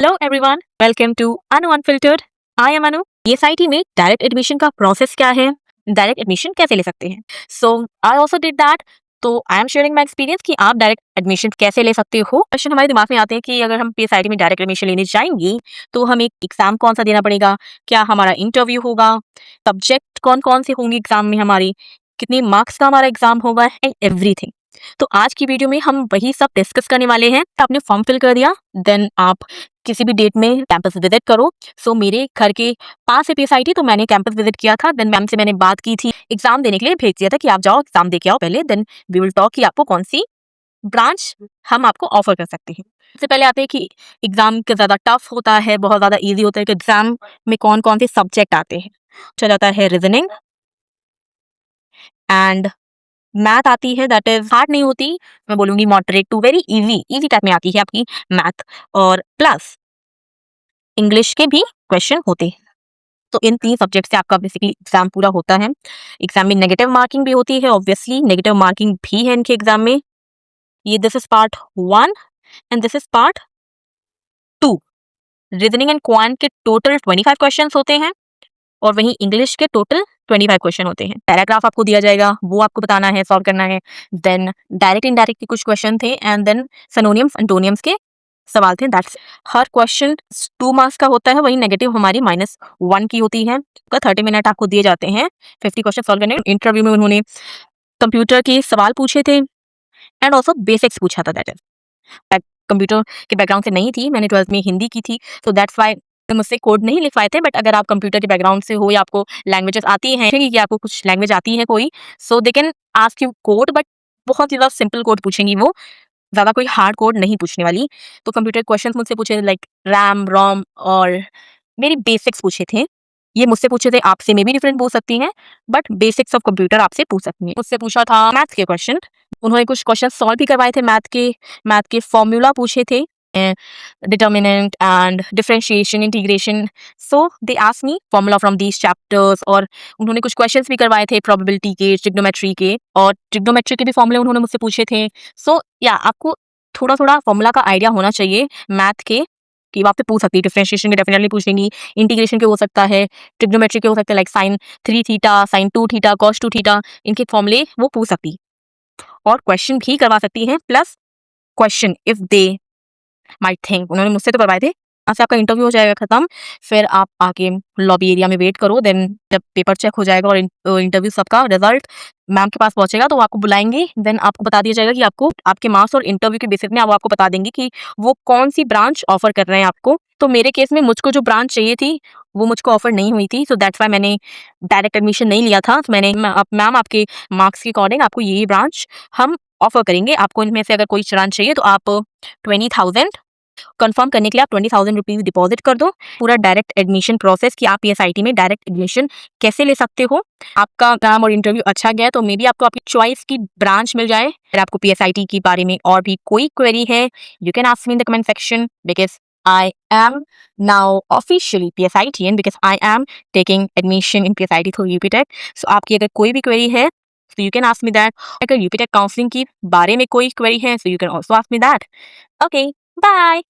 Hello everyone, welcome to Anu unfiltered. I am Anu. PSIT में direct admission का process क्या है, डायरेक्ट एडमिशन कैसे ले सकते हैं। So I also did that. तो I am sharing my experience कि आप डायरेक्ट एडमिशन कैसे ले सकते हो। क्वेश्चन हमारे दिमाग में आते हैं कि अगर हम पीएसआईटी में डायरेक्ट एडमिशन लेने जाएंगे तो हमें एग्जाम कौन सा देना पड़ेगा, क्या हमारा इंटरव्यू होगा, सब्जेक्ट कौन कौन से होंगे एग्जाम में, हमारी कितने मार्क्स का हमारा एग्जाम होगा एंड एवरीथिंग। तो आज की वीडियो में हम वही सब डिस्कस करने वाले हैं। आपने फॉर्म फिल कर दिया, देन आप किसी भी डेट में कैंपस विजिट करो। सो मेरे घर के पास है पीएसआईटी, तो मैंने कैंपस विजिट किया था। देन मैम से मैंने बात की थी, एग्जाम देने के लिए भेज दिया था कि आप जाओ एग्जाम दे के आओ पहले, देन वी विल टॉक कि आपको कौन सी ब्रांच हम आपको ऑफर कर सकते हैं। सबसे पहले आते हैं कि एग्जाम का ज़्यादा टफ होता है, बहुत ज़्यादा ईजी होता है कि एग्जाम में कौन कौन से सब्जेक्ट आते हैं। चल जाता है रीजनिंग एंड मैथ आती है, दैट इज हार्ड नहीं होती, मैं बोलूंगी moderate to very easy type में आती है आपकी मैथ। और प्लस इंग्लिश के भी क्वेश्चन होते हैं। तो इन 3 सब्जेक्ट से आपका बेसिकली एग्जाम पूरा होता है। एग्जाम में नेगेटिव मार्किंग भी होती है, ऑब्वियसली नेगेटिव मार्किंग भी है इनके एग्जाम में। ये this is part 1 and this is part 2। Reasoning and quant के टोटल 25 क्वेश्चन होते हैं और वहीं इंग्लिश के टोटल 25 क्वेश्चन होते हैं। पैराग्राफ आपको दिया जाएगा, वो आपको बताना है, सॉल्व करना है। देन डायरेक्ट इनडायरेक्ट के कुछ क्वेश्चन थे एंड देन सिनोनिम्स एंटोनिम्स के सवाल थे। दैट्स हर क्वेश्चन 2 मार्क्स का होता है, वही नेगेटिव हमारी -1 की होती है। तो 30 मिनट आपको दिए जाते हैं 50 क्वेश्चन सॉल्व करने। इंटरव्यू में उन्होंने कंप्यूटर के सवाल पूछे थे एंड ऑल्सो बेसिक्स पूछा था। दैट इज कंप्यूटर के बैकग्राउंड से नहीं थी, मैंने 12th में हिंदी की थी, सो दैट्स वाई मुझसे कोड नहीं लिख पाए थे। बट अगर आप कंप्यूटर के बैकग्राउंड से हो या आपको लैंग्वेजेस आती हैं, कि आपको कुछ लैंग्वेज आती है कोई, so they can ask you code, but बहुत ज़्यादा सिंपल कोड पूछेंगी वो, ज़्यादा कोई हार्ड कोड नहीं पूछने वाली। तो कंप्यूटर क्वेश्चन मुझसे पूछे लाइक रैम रोम और मेरी बेसिक्स पूछे थे। ये मुझसे पूछे थे, आपसे मे भी डिफरेंट पूछ सकती हैं, बट बेसिक्स ऑफ कंप्यूटर आपसे पूछ सकती हैं। मुझसे पूछा था मैथ के क्वेश्चन, उन्होंने कुछ क्वेश्चन सॉल्व भी करवाए थे। मैथ के फॉर्मूला पूछे थे, determinant and differentiation integration, so they asked me formula from these chapters। और उन्होंने कुछ क्वेश्चंस भी करवाए थे प्रोबेबिलिटी के, ट्रिग्नोमेट्री के, और ट्रिग्नोमेट्री के भी फॉर्मूले उन्होंने मुझसे पूछे थे। सो या आपको थोड़ा थोड़ा फॉर्मूला का आइडिया होना चाहिए मैथ के, कि वो आपसे पूछ सकती है। डिफरेंशिएशन के डेफिनेटली पूछ लेंगी, इंटीग्रेशन के हो सकता है, ट्रिग्नोमेट्री के हो सकता है like sine 3 theta, sine 2 theta, cos 2 theta, इनके फॉर्मूले वो पूछ सकती और क्वेश्चन भी करवा सकती हैं। Plus question if they might think, उन्होंने मुझसे तो करवाए थे। यहाँ से आपका इंटरव्यू हो जाएगा खत्म, फिर आप आके लॉबी एरिया में वेट करो। देन जब पेपर चेक हो जाएगा और इंटरव्यू सबका रिजल्ट मैम के पास पहुंचेगा तो वो आपको बुलाएंगे। देन आपको बता दिया जाएगा कि आपको आपके मार्क्स और इंटरव्यू के बेसिस में वो आपको बता देंगे कि वो कौन सी ब्रांच ऑफर कर रहे हैं आपको। तो मेरे केस में मुझको जो ब्रांच चाहिए थी वो मुझको ऑफर नहीं हुई थी, सो दैट्स वाई मैंने डायरेक्ट एडमिशन नहीं लिया था। तो मैंने मैम आपके मार्क्स के अकॉर्डिंग आपको ये ब्रांच हम ऑफर करेंगे, आपको इनमें से अगर कोई ब्रांच चाहिए तो आप 20,000 कंफर्म करने के लिए आप 20,000 रुपीज डिपॉजिट कर दो। पूरा डायरेक्ट एडमिशन प्रोसेस कि आप पीएसआईटी में डायरेक्ट एडमिशन कैसे ले सकते हो। आपका एग्जाम और इंटरव्यू अच्छा गया तो मे बी आपको आपकी चॉइस की ब्रांच मिल जाए। अगर आपको पीएसआईटी के बारे में और भी कोई क्वेरी है, you can ask me in the comment section, because I am now officially PSITian because I am taking admission in PSIT through UPTech। So आपकी अगर कोई भी क्वेरी है so you can ask me that। अगर UPTech counselling की बारे में कोई क्वेरी है so you can also ask me that। Okay, bye।